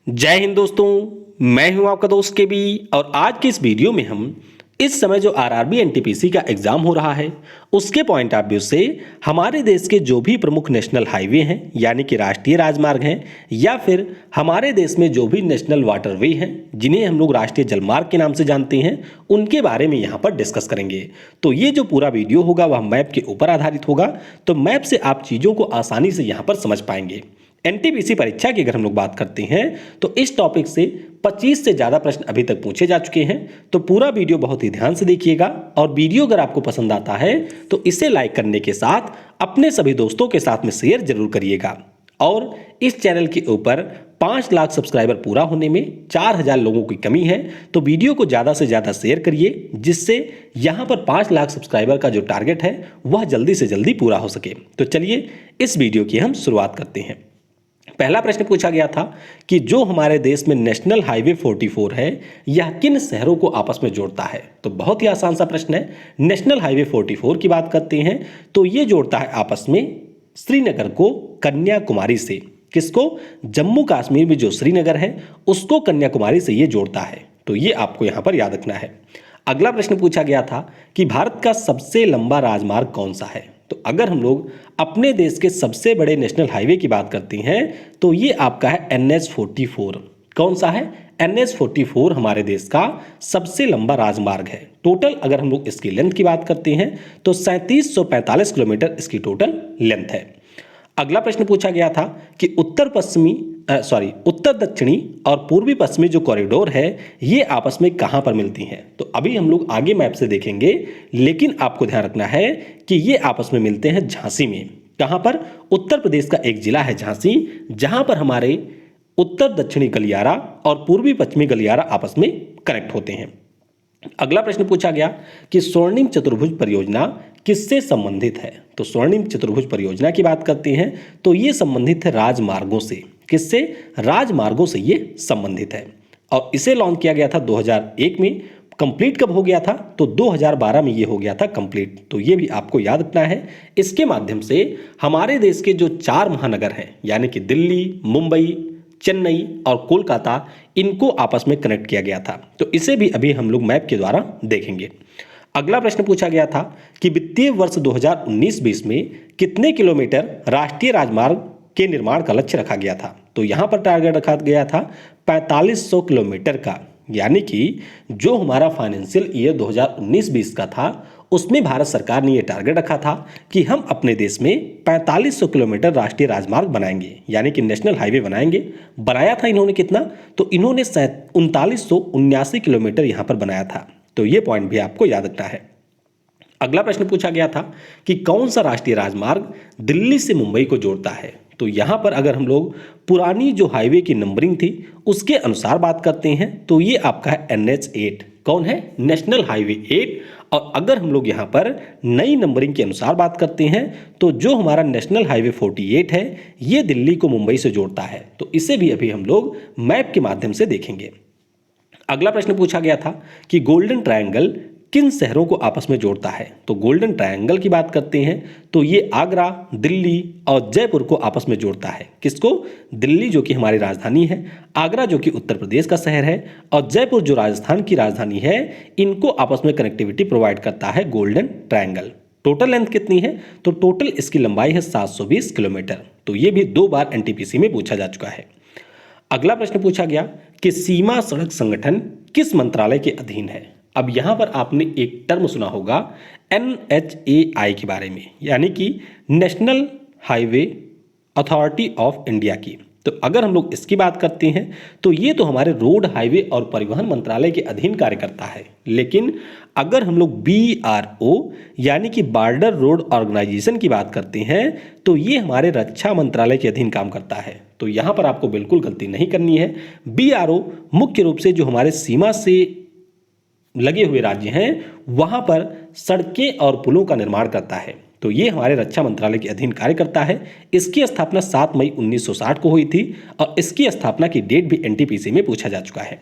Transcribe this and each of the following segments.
जय हिंद दोस्तों, मैं हूं आपका दोस्त के बी। और आज के इस वीडियो में हम इस समय जो आरआरबी एनटीपीसी का एग्जाम हो रहा है उसके पॉइंट ऑफ व्यू से हमारे देश के जो भी प्रमुख नेशनल हाईवे हैं यानी कि राष्ट्रीय राजमार्ग हैं या फिर हमारे देश में जो भी नेशनल वाटरवे हैं जिन्हें हम लोग राष्ट्रीय जलमार्ग के नाम से जानते हैं उनके बारे में यहाँ पर डिस्कस करेंगे। तो ये जो पूरा वीडियो होगा वह मैप के ऊपर आधारित होगा, तो मैप से आप चीज़ों को आसानी से यहाँ पर समझ पाएंगे। एनटीपीसी परीक्षा की अगर हम लोग बात करते हैं तो इस टॉपिक से 25 से ज़्यादा प्रश्न अभी तक पूछे जा चुके हैं। तो पूरा वीडियो बहुत ही ध्यान से देखिएगा और वीडियो अगर आपको पसंद आता है तो इसे लाइक करने के साथ अपने सभी दोस्तों के साथ में शेयर जरूर करिएगा। और इस चैनल के ऊपर 5 लाख सब्सक्राइबर पूरा होने में 4000 लोगों की कमी है, तो वीडियो को ज़्यादा से ज़्यादा शेयर करिए जिससे यहाँ पर 5 लाख सब्सक्राइबर का जो टारगेट है वह जल्दी से जल्दी पूरा हो सके। तो चलिए इस वीडियो की हम शुरुआत करते हैं। पहला प्रश्न पूछा गया था कि जो हमारे देश में नेशनल हाईवे 44 है यह किन शहरों को आपस में जोड़ता है। तो बहुत ही आसान सा प्रश्न है। नेशनल हाईवे 44 की बात करते हैं तो ये जोड़ता है आपस में श्रीनगर को कन्याकुमारी से। किसको? जम्मू कश्मीर में जो श्रीनगर है उसको कन्याकुमारी से ये जोड़ता है। तो ये आपको यहां पर याद रखना है। अगला प्रश्न पूछा गया था कि भारत का सबसे लंबा राजमार्ग कौन सा है। तो अगर हम लोग अपने देश के सबसे बड़े नेशनल हाईवे की बात करते हैं तो ये आपका है NH44। कौन सा है? NH44 हमारे देश का सबसे लंबा राजमार्ग है। टोटल अगर हम लोग इसकी लेंथ की बात करते हैं तो 3745 किलोमीटर इसकी टोटल लेंथ है। अगला प्रश्न पूछा गया था कि उत्तर दक्षिणी और पूर्वी पश्चिमी जो कॉरिडोर है ये आपस में कहां पर मिलती हैं। तो अभी हम लोग आगे मैप से देखेंगे, लेकिन आपको ध्यान रखना है कि ये आपस में मिलते हैं झांसी में। कहां पर? उत्तर प्रदेश का एक जिला है झांसी, जहां पर हमारे उत्तर दक्षिणी गलियारा और पूर्वी पश्चिमी गलियारा आपस में कनेक्ट होते हैं। अगला प्रश्न पूछा गया कि स्वर्णिम चतुर्भुज परियोजना किससे संबंधित है। तो स्वर्णिम चतुर्भुज परियोजना की बात करते हैं तो ये संबंधित है राजमार्गों से। किससे? राजमार्गों से ये संबंधित है और इसे लॉन्च किया गया था 2001 में। कंप्लीट कब हो गया था? तो 2012 में ये हो गया था कंप्लीट। तो ये भी आपको याद रखना है। इसके माध्यम से हमारे देश के जो 4 महानगर हैं यानी कि दिल्ली, मुंबई, चेन्नई और कोलकाता, इनको आपस में कनेक्ट किया गया था। तो इसे भी अभी हम लोग मैप के द्वारा देखेंगे। अगला प्रश्न पूछा गया था कि वित्तीय वर्ष 2019-20 में कितने किलोमीटर राष्ट्रीय राजमार्ग के निर्माण का लक्ष्य रखा गया था। तो यहां पर टारगेट रखा गया था 4500 किलोमीटर का, यानी कि जो हमारा फाइनेंशियल ईयर 2019-20 का था उसमें भारत सरकार ने यह टारगेट रखा था कि हम अपने देश में 4500 किलोमीटर राष्ट्रीय राजमार्ग बनाएंगे, यानी कि नेशनल हाईवे बनाएंगे। बनाया था इन्होंने कितना? तो इन्होंने 3979 किलोमीटर यहां पर बनाया था। तो ये पॉइंट भी आपको याद रखना है। अगला प्रश्न पूछा गया था कि कौन सा राष्ट्रीय राजमार्ग दिल्ली से मुंबई को जोड़ता है। तो यहां पर अगर हम लोग पुरानी जो हाईवे की नंबरिंग थी उसके अनुसार बात करते हैं तो ये आपका है NH8। कौन है? National highway 8। और अगर हम लोग यहां पर नई नंबरिंग के अनुसार बात करते हैं तो जो हमारा नेशनल हाईवे 48 है ये दिल्ली को मुंबई से जोड़ता है। तो इसे भी अभी हम लोग मैप के माध्यम से देखेंगे। अगला प्रश्न पूछा गया था कि गोल्डन ट्रायंगल किन शहरों को आपस में जोड़ता है। तो गोल्डन ट्रायंगल की बात करते हैं तो ये आगरा, दिल्ली और जयपुर को आपस में जोड़ता है। किसको? दिल्ली जो कि हमारी राजधानी है, आगरा जो कि उत्तर प्रदेश का शहर है और जयपुर जो राजस्थान की राजधानी है, इनको आपस में कनेक्टिविटी प्रोवाइड करता है गोल्डन ट्रायंगल। टोटल लेंथ कितनी है? तो टोटल इसकी लंबाई है 720 किलोमीटर। तो ये भी 2 बार एनटीपीसी में पूछा जा चुका है। अगला प्रश्न पूछा गया कि सीमा सड़क संगठन किस मंत्रालय के अधीन है। अब यहां पर आपने एक टर्म सुना होगा NHAI के बारे में, यानी कि national highway authority of India की। तो अगर हम लोग इसकी बात करते हैं तो ये तो हमारे रोड, हाईवे और परिवहन मंत्रालय के अधीन कार्य करता है। लेकिन अगर हम लोग BRO यानी कि बॉर्डर रोड ऑर्गेनाइजेशन की बात करते हैं तो ये हमारे रक्षा मंत्रालय के अधीन काम करता है। तो यहां पर आपको बिल्कुल गलती नहीं करनी है। BRO मुख्य रूप से जो हमारे सीमा से लगे हुए राज्य हैं वहां पर सड़कें और पुलों का निर्माण करता है। तो ये हमारे रक्षा मंत्रालय के अधीन कार्य करता है। इसकी स्थापना 7 मई 1960 को हुई थी और इसकी स्थापना की डेट भी एनटीपीसी में पूछा जा चुका है।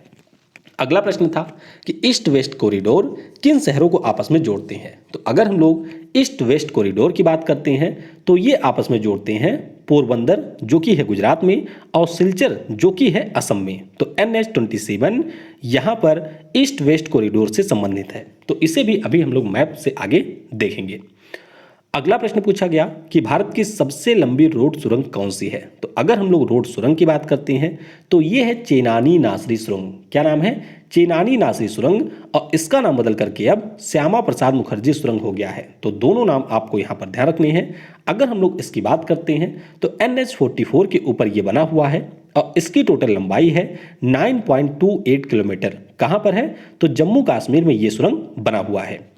अगला प्रश्न था कि ईस्ट वेस्ट कॉरिडोर किन शहरों को आपस में जोड़ते हैं। तो अगर हम लोग ईस्ट वेस्ट कॉरिडोर की बात करते हैं तो ये आपस में जोड़ते हैं पोरबंदर जो कि है गुजरात में और सिलचर जो कि है असम में। तो NH-27 यहाँ पर ईस्ट वेस्ट कॉरिडोर से संबंधित है। तो इसे भी अभी हम लोग मैप से आगे देखेंगे। अगला प्रश्न पूछा गया कि भारत की सबसे लंबी रोड सुरंग कौन सी है। तो अगर हम लोग रोड सुरंग की बात करते हैं तो ये है चेनानी नासरी सुरंग। क्या नाम है? चेनानी नासरी सुरंग, और इसका नाम बदल करके अब श्यामा प्रसाद मुखर्जी सुरंग हो गया है। तो दोनों नाम आपको यहाँ पर ध्यान रखने हैं। अगर हम लोग इसकी बात करते हैं तो NH-44 के ऊपर ये बना हुआ है और इसकी टोटल लंबाई है 9.28 किलोमीटर। कहाँ पर है? तो जम्मू कश्मीर में ये सुरंग बना हुआ है।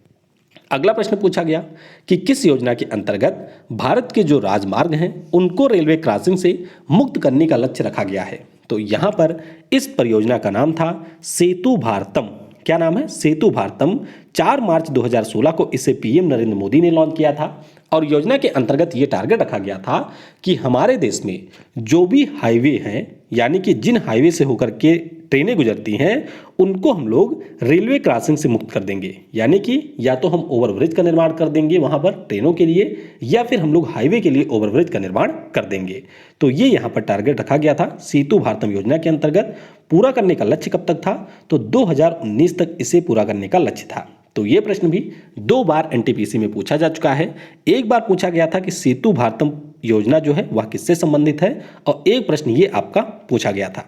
अगला प्रश्न पूछा गया कि किस योजना के अंतर्गत भारत के जो राजमार्ग हैं उनको रेलवे क्रॉसिंग से मुक्त करने का लक्ष्य रखा गया है। तो यहाँ पर इस परियोजना का नाम था सेतु भारतम। क्या नाम है? सेतु भारतम। 4 मार्च 2016 को इसे PM नरेंद्र मोदी ने लॉन्च किया था और योजना के अंतर्गत ये टारगेट रखा गया था कि हमारे देश में जो भी हाईवे हैं, यानी कि जिन हाईवे से होकर के ट्रेनें गुजरती हैं, उनको हम लोग रेलवे क्रॉसिंग से मुक्त कर देंगे। यानी कि या तो हम ओवरब्रिज का निर्माण कर देंगे वहां पर ट्रेनों के लिए, या फिर हम लोग हाईवे के लिए ओवरब्रिज का निर्माण कर देंगे। तो ये यहाँ पर टारगेट रखा गया था सेतु भारतम योजना के अंतर्गत। पूरा करने का लक्ष्य कब तक था? तो 2019 तक इसे पूरा करने का लक्ष्य था। तो ये प्रश्न भी 2 बार NTPC में पूछा जा चुका है। एक बार पूछा गया था कि सेतु भारतम योजना जो है वह किससे संबंधित है, और एक प्रश्न ये आपका पूछा गया था।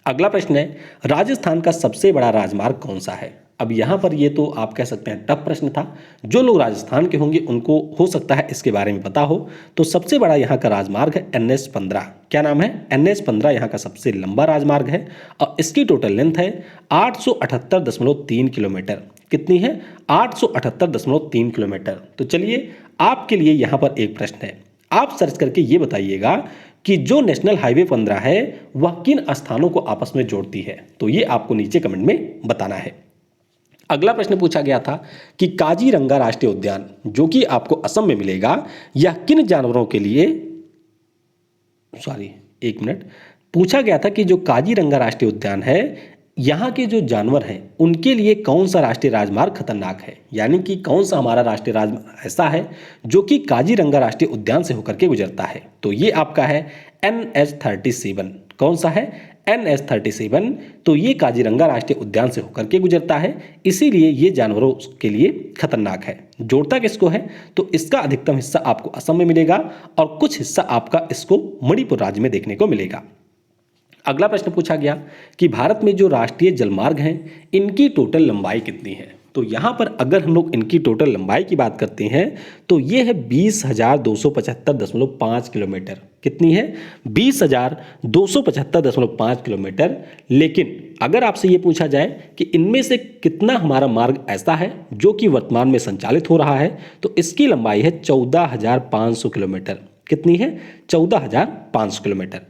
अगला प्रश्न है राजस्थान का सबसे बड़ा राजमार्ग कौन सा है। अब यहाँ पर ये तो आप कह सकते हैं टफ प्रश्न था। जो लोग राजस्थान के होंगे उनको हो सकता है इसके बारे में पता हो। तो सबसे बड़ा यहाँ का राजमार्ग है NH-15। क्या नाम है? NH-15 यहाँ का सबसे लंबा राजमार्ग है और इसकी टोटल लेंथ है 878.3 किलोमीटर। कितनी है? 878.3 किलोमीटर। तो चलिए आपके लिए यहाँ पर एक प्रश्न है, आप सर्च करके ये बताइएगा कि जो नेशनल हाईवे 15 है वह किन स्थानों को आपस में जोड़ती है। तो ये आपको नीचे कमेंट में बताना है। अगला प्रश्न पूछा गया था कि काजीरंगा राष्ट्रीय उद्यान जो कि आपको असम में मिलेगा, यह किन जानवरों के लिए, पूछा गया था कि जो काजीरंगा राष्ट्रीय उद्यान है यहाँ के जो जानवर हैं उनके लिए कौन सा राष्ट्रीय राजमार्ग खतरनाक है। यानी कि कौन सा हमारा राष्ट्रीय राजमार्ग ऐसा है जो कि काजीरंगा राष्ट्रीय उद्यान से होकर के गुजरता है। तो ये आपका है NH-37। कौन सा है? NH-37। तो ये काजीरंगा राष्ट्रीय उद्यान से होकर के गुजरता है, इसीलिए ये जानवरों के लिए खतरनाक है। जोड़ता किसको है? तो इसका अधिकतम हिस्सा आपको असम में मिलेगा और कुछ हिस्सा आपका इसको मणिपुर राज्य में देखने को मिलेगा। अगला प्रश्न पूछा गया कि भारत में जो राष्ट्रीय जलमार्ग हैं इनकी टोटल लंबाई कितनी है। तो यहाँ पर अगर हम लोग इनकी टोटल लंबाई की बात करते हैं तो ये है 20,275.5 किलोमीटर। कितनी है? 20,275.5 किलोमीटर। लेकिन अगर आपसे ये पूछा जाए कि इनमें से कितना हमारा मार्ग ऐसा है जो कि वर्तमान में संचालित हो रहा है, तो इसकी लंबाई है 14,500 किलोमीटर। कितनी है? 14,500 किलोमीटर।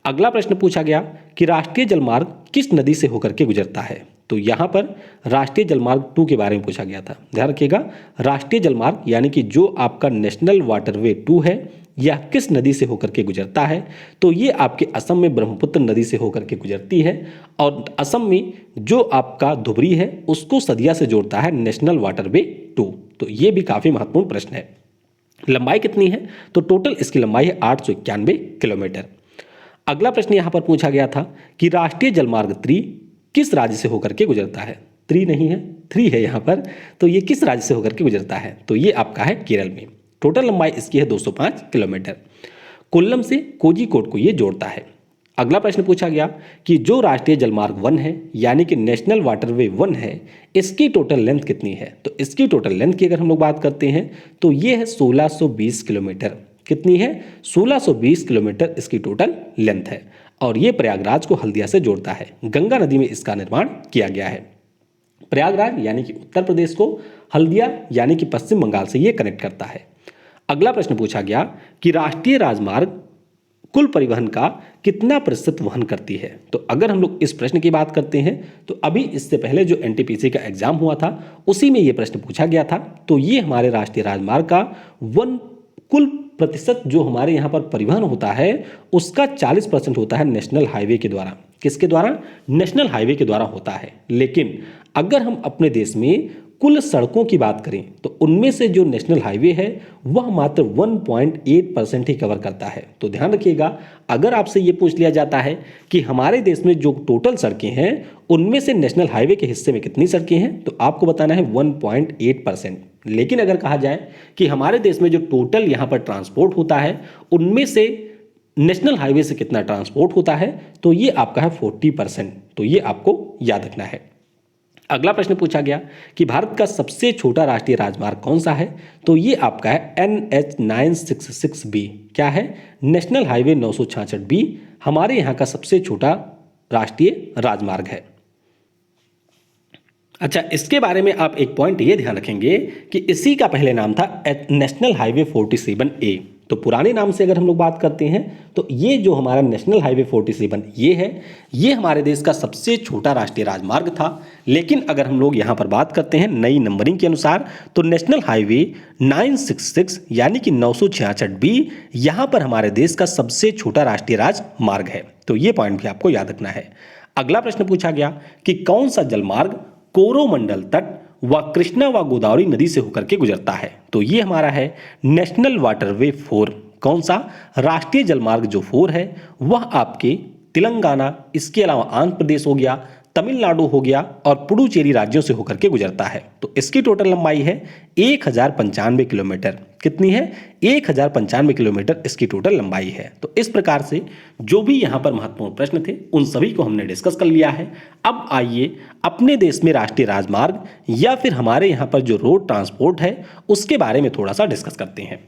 अगला प्रश्न पूछा गया कि राष्ट्रीय जलमार्ग किस नदी से होकर के गुजरता है। तो यहाँ पर राष्ट्रीय जलमार्ग 2 के बारे में पूछा गया था। ध्यान रखिएगा, राष्ट्रीय जलमार्ग यानी कि जो आपका नेशनल वाटरवे 2 है यह किस नदी से होकर के गुजरता है। तो ये आपके असम में ब्रह्मपुत्र नदी से होकर के गुजरती है और असम में जो आपका धुबरी है उसको सदिया से जोड़ता है नेशनल वाटरवे 2। तो ये भी काफ़ी महत्वपूर्ण प्रश्न है। लंबाई कितनी है? तो टोटल इसकी लंबाई है 891 किलोमीटर। अगला प्रश्न यहां पर पूछा गया था कि राष्ट्रीय जलमार्ग 3 किस राज्य से होकर के गुजरता है। 3 नहीं है, 3 है यहां पर। तो ये किस राज्य से होकर के गुजरता है? तो ये आपका है केरल में। टोटल लंबाई इसकी है 205 किलोमीटर। कोल्लम से कोझिकोड को ये जोड़ता है। अगला प्रश्न पूछा गया कि जो राष्ट्रीय जलमार्ग 1 है यानी कि नेशनल वाटरवे 1 है, इसकी टोटल लेंथ कितनी है। तो इसकी टोटल लेंथ की अगर हम लोग बात करते हैं तो ये है 1620 किलोमीटर। कितनी है? 1620 किलोमीटर इसकी टोटल लेंथ है और ये प्रयागराज को हल्दिया से जोड़ता है। गंगा नदी में इसका निर्माण किया गया है। प्रयागराज यानी कि उत्तर प्रदेश को हल्दिया यानी कि पश्चिम बंगाल से ये कनेक्ट करता है। अगला प्रश्न पूछा गया कि राष्ट्रीय राजमार्ग कुल परिवहन का कितना प्रतिशत वहन करती है। तो अगर हम लोग इस प्रश्न की बात करते हैं तो अभी इससे पहले जो NTPC का एग्जाम हुआ था उसी में ये प्रश्न पूछा गया था। तो ये हमारे राष्ट्रीय राजमार्ग का कुल प्रतिशत जो हमारे यहाँ पर परिवहन होता है उसका 40% होता है नेशनल हाईवे के द्वारा। किसके द्वारा? नेशनल हाईवे के द्वारा होता है। लेकिन अगर हम अपने देश में कुल सड़कों की बात करें तो उनमें से जो नेशनल हाईवे है वह मात्र 1.8% ही कवर करता है। तो ध्यान रखिएगा, अगर आपसे ये पूछ लिया जाता है कि हमारे देश में जो टोटल सड़कें हैं उनमें से नेशनल हाईवे के हिस्से में कितनी सड़कें हैं, तो आपको बताना है 1.8%। लेकिन अगर कहा जाए कि हमारे देश में जो टोटल यहाँ पर ट्रांसपोर्ट होता है उनमें से नेशनल हाईवे से कितना ट्रांसपोर्ट होता है, तो ये आपका है 40%। तो ये आपको याद रखना है। अगला प्रश्न पूछा गया कि भारत का सबसे छोटा राष्ट्रीय राजमार्ग कौन सा है, तो ये आपका है NH 966B। क्या है? नेशनल हाईवे 966B हमारे यहाँ का सबसे छोटा राष्ट्रीय राजमार्ग है। अच्छा, इसके बारे में आप एक पॉइंट ये ध्यान रखेंगे कि इसी का पहले नाम था नेशनल हाईवे 47A। तो पुराने नाम से अगर हम लोग बात करते हैं तो ये जो हमारा नेशनल हाईवे 47 ये है, ये हमारे देश का सबसे छोटा राष्ट्रीय राजमार्ग था। लेकिन अगर हम लोग यहाँ पर बात करते हैं नई नंबरिंग के अनुसार तो नेशनल हाईवे 966 यानी कि 966B यहाँ पर हमारे देश का सबसे छोटा राष्ट्रीय राजमार्ग है। तो ये पॉइंट भी आपको याद रखना है। अगला प्रश्न पूछा गया कि कौन सा जलमार्ग कोरोमंडल तट व कृष्णा व गोदावरी नदी से होकर के गुजरता है, तो ये हमारा है नेशनल वाटरवे 4। कौन सा? राष्ट्रीय जलमार्ग जो 4 है वह आपके तेलंगाना, इसके अलावा आंध्र प्रदेश हो गया, तमिलनाडु हो गया और पुडुचेरी राज्यों से होकर के गुजरता है। तो इसकी टोटल लंबाई है 1095 किलोमीटर। कितनी है? 1095 किलोमीटर इसकी टोटल लंबाई है। तो इस प्रकार से जो भी यहाँ पर महत्वपूर्ण प्रश्न थे उन सभी को हमने डिस्कस कर लिया है। अब आइए अपने देश में राष्ट्रीय राजमार्ग या फिर हमारे यहाँ पर जो रोड ट्रांसपोर्ट है उसके बारे में थोड़ा सा डिस्कस करते हैं।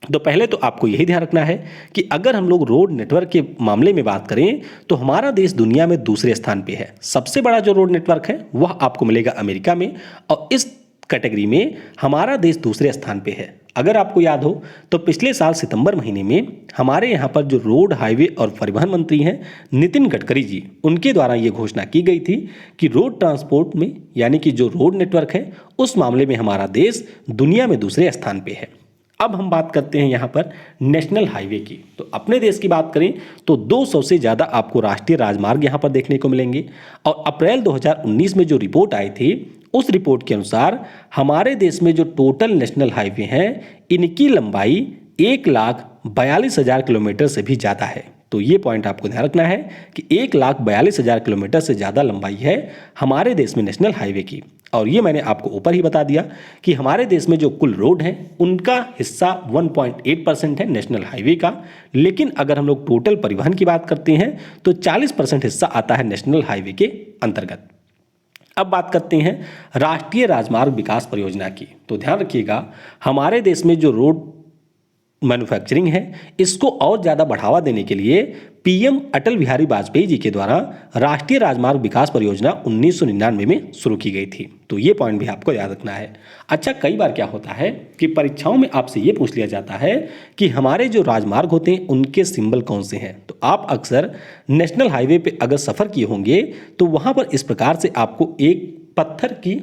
तो पहले तो आपको यही ध्यान रखना है कि अगर हम लोग रोड नेटवर्क के मामले में बात करें तो हमारा देश दुनिया में दूसरे स्थान पे है। सबसे बड़ा जो रोड नेटवर्क है वह आपको मिलेगा अमेरिका में, और इस कैटेगरी में हमारा देश दूसरे स्थान पे है। अगर आपको याद हो तो पिछले साल सितंबर महीने में हमारे यहाँ पर जो रोड, हाईवे और परिवहन मंत्री हैं नितिन गडकरी जी, उनके द्वारा ये घोषणा की गई थी कि रोड ट्रांसपोर्ट में यानी कि जो रोड नेटवर्क है उस मामले में हमारा देश दुनिया में दूसरे स्थान पे है। अब हम बात करते हैं यहाँ पर नेशनल हाईवे की। तो अपने देश की बात करें तो 200 से ज़्यादा आपको राष्ट्रीय राजमार्ग यहाँ पर देखने को मिलेंगे। और अप्रैल 2019 में जो रिपोर्ट आई थी उस रिपोर्ट के अनुसार हमारे देश में जो टोटल नेशनल हाईवे हैं इनकी लंबाई 1,42,000 किलोमीटर से भी ज़्यादा है। तो ये पॉइंट आपको ध्यान रखना है कि 1,42,000 किलोमीटर से ज़्यादा लंबाई है हमारे देश में नेशनल हाईवे की। और ये मैंने आपको ऊपर ही बता दिया कि हमारे देश में जो कुल रोड हैं उनका हिस्सा 1.8% है नेशनल हाईवे का। लेकिन अगर हम लोग टोटल परिवहन की बात करते हैं तो 40% हिस्सा आता है नेशनल हाईवे के अंतर्गत। अब बात करते हैं राष्ट्रीय राजमार्ग विकास परियोजना की। तो ध्यान रखिएगा, हमारे देश में जो रोड मैन्युफैक्चरिंग है इसको और ज़्यादा बढ़ावा देने के लिए पीएम अटल बिहारी वाजपेयी जी के द्वारा राष्ट्रीय राजमार्ग विकास परियोजना 1999 में शुरू की गई थी। तो ये पॉइंट भी आपको याद रखना है। अच्छा, कई बार क्या होता है कि परीक्षाओं में आपसे ये पूछ लिया जाता है कि हमारे जो राजमार्ग होते हैं उनके सिंबल कौन से हैं। तो आप अक्सर नेशनल हाईवे पे अगर सफ़र किए होंगे तो वहाँ पर इस प्रकार से आपको एक पत्थर की,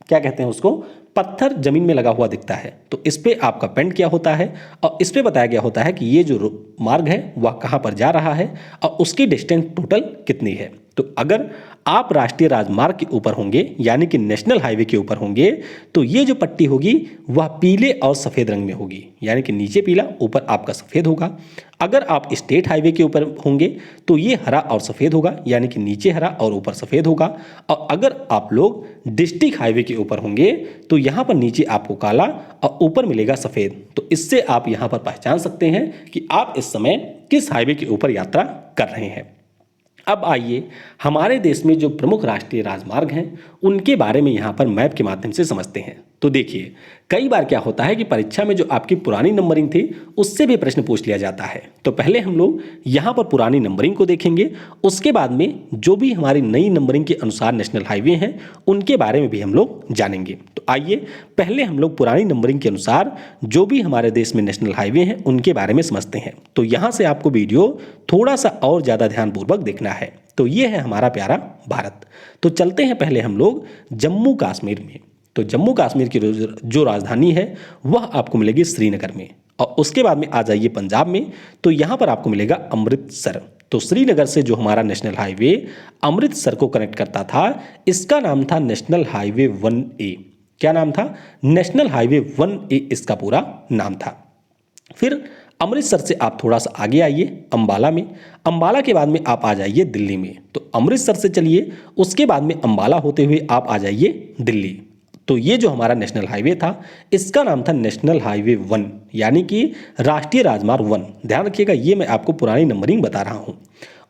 क्या कहते हैं उसको, पत्थर जमीन में लगा हुआ दिखता है। तो इस पे आपका पेंट किया होता है और इस पे बताया गया होता है कि ये जो मार्ग है वह कहाँ पर जा रहा है और उसकी डिस्टेंस टोटल कितनी है। तो अगर आप राष्ट्रीय राजमार्ग के ऊपर होंगे यानी कि नेशनल हाईवे के ऊपर होंगे तो ये जो पट्टी होगी वह पीले और सफ़ेद रंग में होगी, यानी कि नीचे पीला ऊपर आपका सफ़ेद होगा। अगर आप स्टेट हाईवे के ऊपर होंगे तो ये हरा और सफ़ेद होगा, यानी कि नीचे हरा और ऊपर सफ़ेद होगा। और अगर आप लोग डिस्ट्रिक्ट हाईवे के ऊपर होंगे तो यहाँ पर नीचे आपको काला और ऊपर मिलेगा सफ़ेद। तो इससे आप यहाँ पर पहचान सकते हैं कि आप इस समय किस हाईवे के ऊपर यात्रा कर रहे हैं। अब आइए हमारे देश में जो प्रमुख राष्ट्रीय राजमार्ग हैं उनके बारे में यहाँ पर मैप के माध्यम से समझते हैं। तो देखिए, कई बार क्या होता है कि परीक्षा में जो आपकी पुरानी नंबरिंग थी उससे भी प्रश्न पूछ लिया जाता है। तो पहले हम लोग यहाँ पर पुरानी नंबरिंग को देखेंगे, उसके बाद में जो भी हमारी नई नंबरिंग के अनुसार नेशनल हाईवे हैं उनके बारे में भी हम लोग जानेंगे। तो आइए पहले हम लोग पुरानी नंबरिंग के अनुसार जो भी हमारे देश में नेशनल हाईवे हैं उनके बारे में समझते हैं। तो यहाँ से आपको वीडियो थोड़ा सा और ज़्यादा ध्यानपूर्वक देखना है। तो ये है हमारा प्यारा भारत। तो चलते हैं पहले हम लोग जम्मू कश्मीर में। तो जम्मू कश्मीर की जो राजधानी है वह आपको मिलेगी श्रीनगर में, और उसके बाद में आ जाइए पंजाब में, तो यहाँ पर आपको मिलेगा अमृतसर। तो श्रीनगर से जो हमारा नेशनल हाईवे अमृतसर को कनेक्ट करता था इसका नाम था नेशनल हाईवे 1A। क्या नाम था? नेशनल हाईवे 1A इसका पूरा नाम था। फिर अमृतसर से आप थोड़ा सा आगे आइए अंबाला में, अंबाला के बाद में आप आ जाइए दिल्ली में। तो अमृतसर से चलिए, उसके बाद में अंबाला होते हुए आप आ जाइए दिल्ली। तो ये जो हमारा नेशनल हाईवे था, इसका नाम था नेशनल हाईवे 1, यानी कि राष्ट्रीय राजमार्ग 1। ध्यान रखिएगा, ये मैं आपको पुरानी नंबरिंग बता रहा हूँ।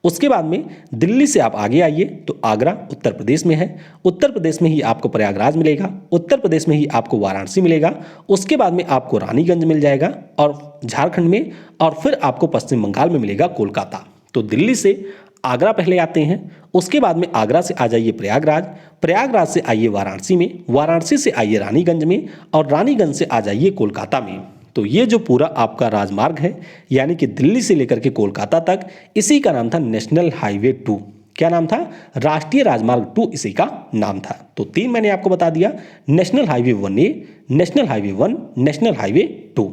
उसके बाद में दिल्ली से आप आगे आइए तो आगरा उत्तर प्रदेश में है, उत्तर प्रदेश में ही आपको प्रयागराज मिलेगा, उत्तर प्रदेश में ही आपको वाराणसी मिलेगा, उसके बाद में आपको रानीगंज मिल जाएगा और झारखंड में, और फिर आपको पश्चिम बंगाल में मिलेगा कोलकाता। तो दिल्ली से आगरा पहले आते हैं, उसके बाद में आगरा से आ जाइए प्रयागराज, प्रयागराज से आइए वाराणसी में, वाराणसी से आइए रानीगंज में, और रानीगंज से आ जाइए कोलकाता में। तो ये जो पूरा आपका राजमार्ग है, यानी कि दिल्ली से लेकर के कोलकाता तक, इसी का नाम था नेशनल हाईवे 2। क्या नाम था? राष्ट्रीय राजमार्ग 2 इसी का नाम था। तो 3 मैंने आपको बता दिया, national highway 1A, national highway 1, national highway 2।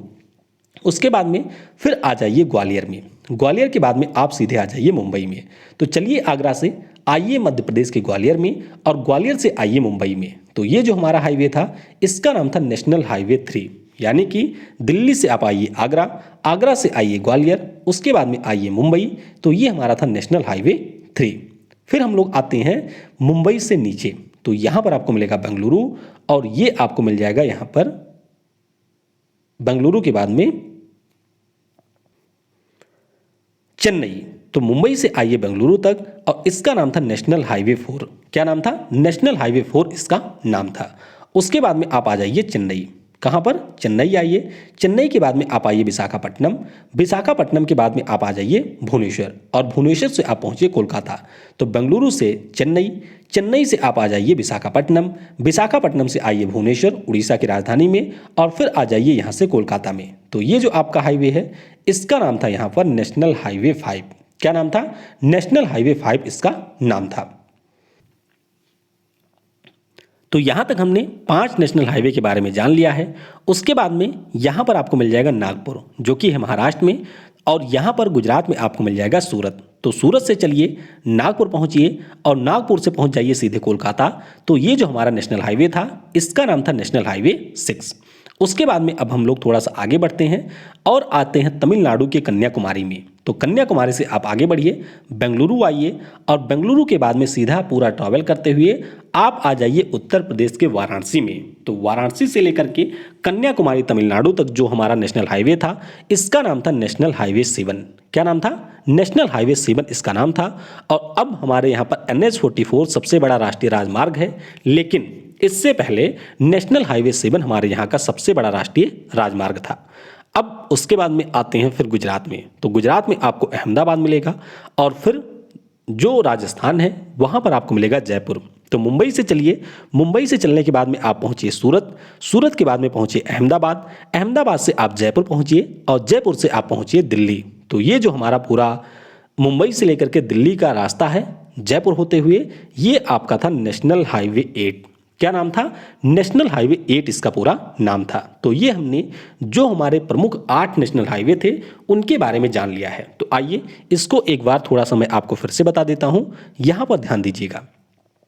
उसके बाद में फिर आ जाइए ग्वालियर में, ग्वालियर के बाद में आप सीधे आ जाइए मुंबई में। तो चलिए आगरा से आइए मध्य प्रदेश के ग्वालियर में, और ग्वालियर से आइए मुंबई में। तो ये जो हमारा हाईवे था, इसका नाम था नेशनल हाईवे 3, यानी कि दिल्ली से आप आइए आगरा, आगरा से आइए ग्वालियर, उसके बाद में आइए मुंबई। तो ये हमारा था नेशनल हाईवे 3। फिर हम लोग आते हैं मुंबई से नीचे, तो यहाँ पर आपको मिलेगा बेंगलुरु, और ये आपको मिल जाएगा यहाँ पर बेंगलुरु के बाद में चेन्नई। तो मुंबई से आइए बेंगलुरु तक, और इसका नाम था नेशनल हाईवे 4। क्या नाम था? नेशनल हाईवे 4 इसका नाम था। उसके बाद में आप आ जाइए चेन्नई। कहाँ पर? चेन्नई आइए, चेन्नई के बाद में आप आइए विशाखापट्टनम, विशाखापट्टनम के बाद में आप आ जाइए भुवनेश्वर, और भुवनेश्वर से आप पहुँचिए कोलकाता। तो बेंगलुरु से चेन्नई, चेन्नई से आप आ जाइए विशाखापट्टनम, विशाखापट्टनम से आइए भुवनेश्वर उड़ीसा की राजधानी में, और फिर आ जाइए यहाँ से कोलकाता में। तो ये जो आपका हाईवे है, इसका नाम था यहाँ पर नेशनल हाईवे 5। क्या नाम था? नेशनल हाईवे 5 इसका नाम था। तो यहाँ तक हमने 5 नेशनल हाईवे के बारे में जान लिया है। उसके बाद में यहाँ पर आपको मिल जाएगा नागपुर, जो कि है महाराष्ट्र में, और यहाँ पर गुजरात में आपको मिल जाएगा सूरत। तो सूरत से चलिए नागपुर पहुँचिए, और नागपुर से पहुँच जाइए सीधे कोलकाता। तो ये जो हमारा नेशनल हाईवे था, इसका नाम था नेशनल हाईवे 6। उसके बाद में अब हम लोग थोड़ा सा आगे बढ़ते हैं और आते हैं तमिलनाडु के कन्याकुमारी में। तो कन्याकुमारी से आप आगे बढ़िए, बेंगलुरु आइए, और बेंगलुरु के बाद में सीधा पूरा ट्रैवल करते हुए आप आ जाइए उत्तर प्रदेश के वाराणसी में। तो वाराणसी से लेकर के कन्याकुमारी तमिलनाडु तक जो हमारा नेशनल हाईवे था, इसका नाम था नेशनल हाईवे 7। क्या नाम था? नेशनल हाईवे 7 इसका नाम था। और अब हमारे यहाँ पर NH-44 सबसे बड़ा राष्ट्रीय राजमार्ग है, लेकिन इससे पहले नेशनल हाईवे 7 हमारे यहाँ का सबसे बड़ा राष्ट्रीय राजमार्ग था। अब उसके बाद में आते हैं फिर गुजरात में। तो गुजरात में आपको अहमदाबाद मिलेगा, और फिर जो राजस्थान है वहाँ पर आपको मिलेगा जयपुर। तो मुंबई से चलिए, मुंबई से चलने के बाद में आप पहुँचिए सूरत, सूरत के बाद में पहुँचिए अहमदाबाद, अहमदाबाद से आप जयपुर पहुँचिए, और जयपुर से आप पहुँचिए दिल्ली। तो ये जो हमारा पूरा मुंबई से लेकर के दिल्ली का रास्ता है जयपुर होते हुए, ये आपका था नेशनल हाईवे 8। क्या नाम था? नेशनल हाईवे 8 इसका पूरा नाम था। तो ये हमने जो हमारे प्रमुख 8 नेशनल हाईवे थे उनके बारे में जान लिया है। तो आइए इसको एक बार थोड़ा सा मैं आपको फिर से बता देता हूँ, यहाँ पर ध्यान दीजिएगा।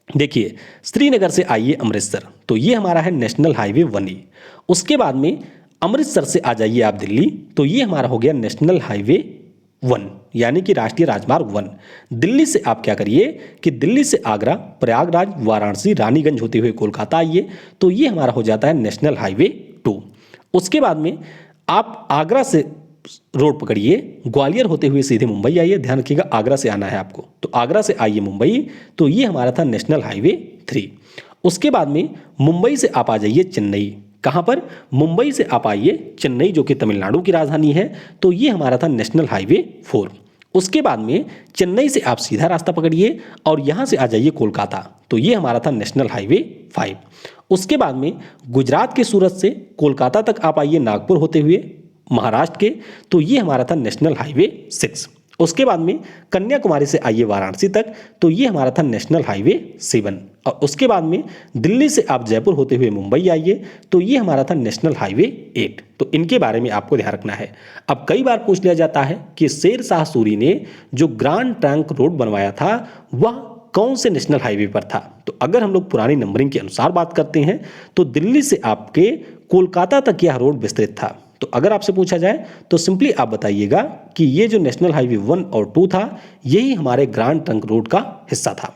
देखिए, श्रीनगर से आइए अमृतसर, तो ये हमारा है नेशनल हाईवे 1A। उसके बाद में अमृतसर से आ जाइए आप दिल्ली, तो ये हमारा हो गया नेशनल हाईवे 1, यानी कि राष्ट्रीय राजमार्ग 1। दिल्ली से आप क्या करिए कि दिल्ली से आगरा, प्रयागराज, वाराणसी, रानीगंज होते हुए कोलकाता आइए, तो ये हमारा हो जाता है नेशनल हाईवे 2। उसके बाद में आप आगरा से रोड पकड़िए, ग्वालियर होते हुए सीधे मुंबई आइए। ध्यान रखिएगा, आगरा से आना है आपको। तो आगरा से आइए मुंबई, तो ये हमारा था नेशनल हाईवे 3। उसके बाद में मुंबई से आप आ जाइए चेन्नई। कहाँ पर? मुंबई से आप आइए चेन्नई, जो कि तमिलनाडु की राजधानी है। तो ये हमारा था नेशनल हाईवे 4। उसके बाद में चेन्नई से आप सीधा रास्ता पकड़िए और यहाँ से आ जाइए कोलकाता। तो ये हमारा था नेशनल हाईवे 5। उसके बाद में गुजरात के सूरत से कोलकाता तक आप आइए नागपुर होते हुए महाराष्ट्र के, तो ये हमारा था नेशनल हाईवे 6। उसके बाद में कन्याकुमारी से आइए वाराणसी तक, तो ये हमारा था नेशनल हाईवे 7। और उसके बाद में दिल्ली से आप जयपुर होते हुए मुंबई आइए, तो ये हमारा था नेशनल हाईवे 8। तो इनके बारे में आपको ध्यान रखना है। अब कई बार पूछ लिया जाता है कि शेर शाह सूरी ने जो ग्रांड ट्रंक रोड बनवाया था वह कौन से नेशनल हाईवे पर था। तो अगर हम लोग पुरानी नंबरिंग के अनुसार बात करते हैं तो दिल्ली से आपके कोलकाता तक यह रोड विस्तृत था। तो अगर आपसे पूछा जाए तो सिंपली आप बताइएगा कि ये जो नेशनल हाईवे 1 और 2 था यही हमारे ग्रैंड ट्रंक रोड का हिस्सा था।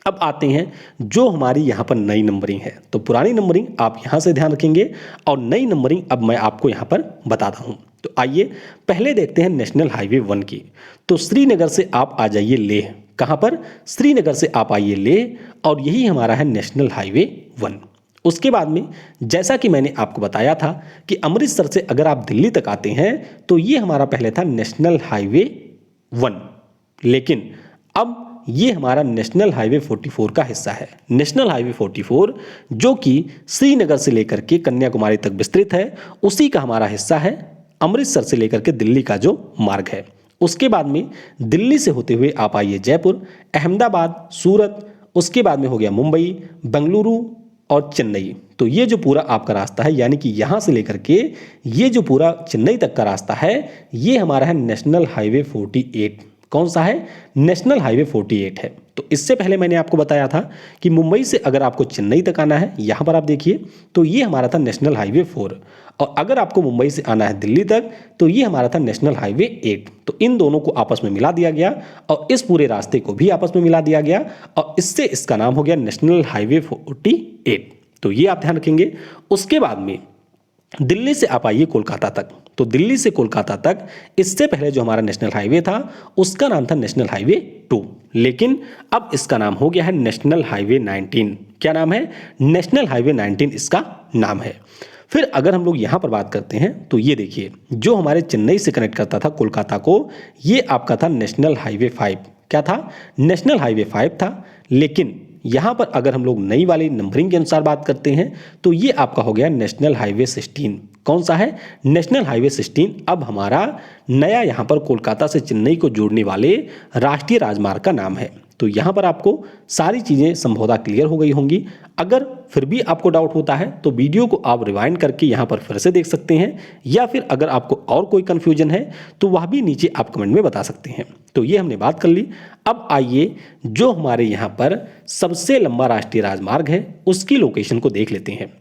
अब आते हैं जो हमारी यहाँ पर नई नंबरिंग है। तो पुरानी नंबरिंग आप यहाँ से ध्यान रखेंगे और नई नंबरिंग अब मैं आपको यहाँ पर बताता हूँ। तो आइए पहले देखते हैं नेशनल हाईवे 1 की। तो श्रीनगर से आप आ जाइए लेह। कहाँ पर? श्रीनगर से आप आइए लेह और यही हमारा है नेशनल हाईवे 1। उसके बाद में जैसा कि मैंने आपको बताया था कि अमृतसर से अगर आप दिल्ली तक आते हैं तो ये हमारा पहले था नेशनल हाईवे 1, लेकिन अब ये हमारा नेशनल हाईवे 44 का हिस्सा है। नेशनल हाईवे 44 जो कि श्रीनगर से लेकर के कन्याकुमारी तक विस्तृत है, उसी का हमारा हिस्सा है अमृतसर से लेकर के दिल्ली का जो मार्ग है। उसके बाद में दिल्ली से होते हुए आप आइए जयपुर, अहमदाबाद, सूरत, उसके बाद में हो गया मुंबई, बेंगलुरु और चेन्नई। तो ये जो पूरा आपका रास्ता है, यानी कि यहाँ से लेकर के ये जो पूरा चेन्नई तक का रास्ता है, ये हमारा है नेशनल हाईवे 48। कौन सा है? नेशनल हाईवे 48 है। तो इससे पहले मैंने आपको बताया था कि मुंबई से अगर आपको चेन्नई तक आना है, यहाँ पर आप देखिए, तो ये हमारा था नेशनल हाईवे 4, और अगर आपको मुंबई से आना है दिल्ली तक तो ये हमारा था नेशनल हाईवे 8। तो इन दोनों को आपस में मिला दिया गया और इस पूरे रास्ते को भी आपस में मिला दिया गया और इससे इसका नाम हो गया नेशनल हाईवे 48। तो ये आप ध्यान रखेंगे। उसके बाद में दिल्ली से आप आइए कोलकाता तक। तो दिल्ली से कोलकाता तक इससे पहले जो हमारा नेशनल हाईवे था उसका नाम था नेशनल हाईवे 2, लेकिन अब इसका नाम हो गया है नेशनल हाईवे 19। क्या नाम है? नेशनल हाईवे 19 इसका नाम है। फिर अगर हम लोग यहाँ पर बात करते हैं तो ये देखिए, जो हमारे चेन्नई से कनेक्ट करता था कोलकाता को, ये आपका था नेशनल हाईवे 5। क्या था? नेशनल हाईवे 5 था। लेकिन यहाँ पर अगर हम लोग नई वाली नंबरिंग के अनुसार बात करते हैं तो ये आपका हो गया नेशनल हाईवे 16। कौन सा है? नेशनल हाईवे 16 अब हमारा नया यहाँ पर कोलकाता से चेन्नई को जोड़ने वाले राष्ट्रीय राजमार्ग का नाम है। तो यहाँ पर आपको सारी चीज़ें संभवतः क्लियर हो गई होंगी। अगर फिर भी आपको डाउट होता है तो वीडियो को आप रिवाइंड करके यहाँ पर फिर से देख सकते हैं, या फिर अगर आपको और कोई कन्फ्यूजन है तो वह भी नीचे आप कमेंट में बता सकते हैं। तो ये हमने बात कर ली। अब आइए जो हमारे यहाँ पर सबसे लंबा राष्ट्रीय राजमार्ग है उसकी लोकेशन को देख लेते हैं।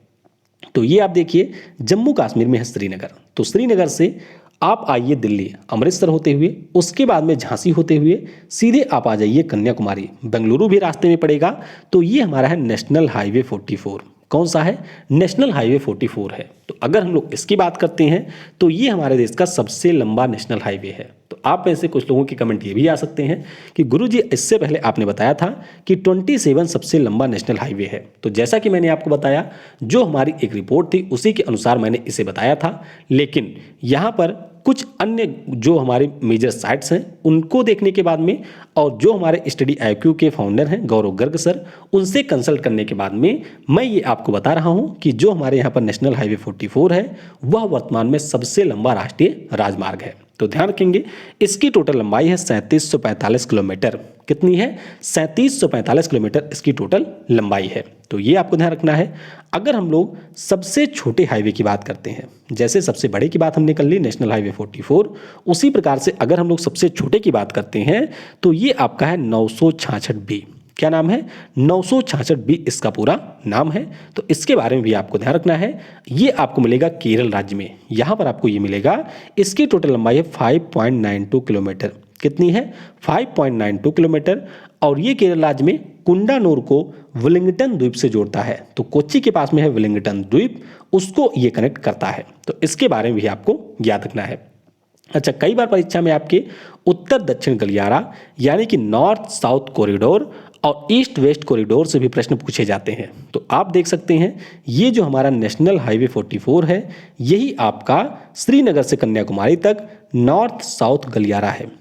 तो ये आप देखिए, जम्मू कश्मीर में है श्रीनगर। तो श्रीनगर से आप आइए दिल्ली, अमृतसर होते हुए, उसके बाद में झांसी होते हुए सीधे आप आ जाइए कन्याकुमारी, बेंगलुरु भी रास्ते में पड़ेगा। तो ये हमारा है नेशनल हाईवे 44। कौन सा है? नेशनल हाईवे 44 है। तो अगर हम लोग इसकी बात करते हैं तो ये हमारे देश का सबसे लंबा नेशनल हाईवे है। तो आप में से कुछ लोगों के कमेंट ये भी आ सकते हैं कि गुरुजी इससे पहले आपने बताया था कि 27 सबसे लंबा नेशनल हाईवे है। तो जैसा कि मैंने आपको बताया, जो हमारी एक रिपोर्ट थी उसी के अनुसार मैंने इसे बताया था, लेकिन यहाँ पर कुछ अन्य जो हमारे मेजर साइट्स हैं उनको देखने के बाद में और जो हमारे स्टडी IQ के फाउंडर हैं गौरव गर्ग सर, उनसे कंसल्ट करने के बाद में मैं ये आपको बता रहा हूँ कि जो हमारे यहाँ पर नेशनल हाईवे 44 है वह वर्तमान में सबसे लंबा राष्ट्रीय राजमार्ग है। तो ध्यान रखेंगे, इसकी टोटल लंबाई है 3745 किलोमीटर। कितनी है? 3745 किलोमीटर इसकी टोटल लंबाई है। तो ये आपको ध्यान रखना है। अगर हम लोग सबसे छोटे हाईवे की बात करते हैं, जैसे सबसे बड़े की बात हमने कर ली नेशनल हाईवे 44, उसी प्रकार से अगर हम लोग सबसे छोटे की बात करते हैं तो ये आपका है 966B। क्या नाम है? 966B इसका पूरा नाम है। तो इसके बारे में भी आपको ध्यान रखना है। ये आपको मिलेगा केरल राज्य में, यहाँ पर आपको ये मिलेगा। इसकी टोटल लंबाई है 5.92 किलोमीटर। कितनी है? 5.92 किलोमीटर। और ये केरल राज्य में कुंडानूर को वेलिंगटन द्वीप से जोड़ता है। तो कोच्चि के पास में है वेलिंगटन द्वीप, उसको ये कनेक्ट करता है। तो इसके बारे में भी आपको याद रखना है। अच्छा, कई बार परीक्षा में आपके उत्तर दक्षिण गलियारा यानी कि नॉर्थ साउथ कॉरिडोर और ईस्ट वेस्ट कॉरिडोर से भी प्रश्न पूछे जाते हैं। तो आप देख सकते हैं ये जो हमारा नेशनल हाईवे 44 है यही आपका श्रीनगर से कन्याकुमारी तक नॉर्थ साउथ गलियारा है।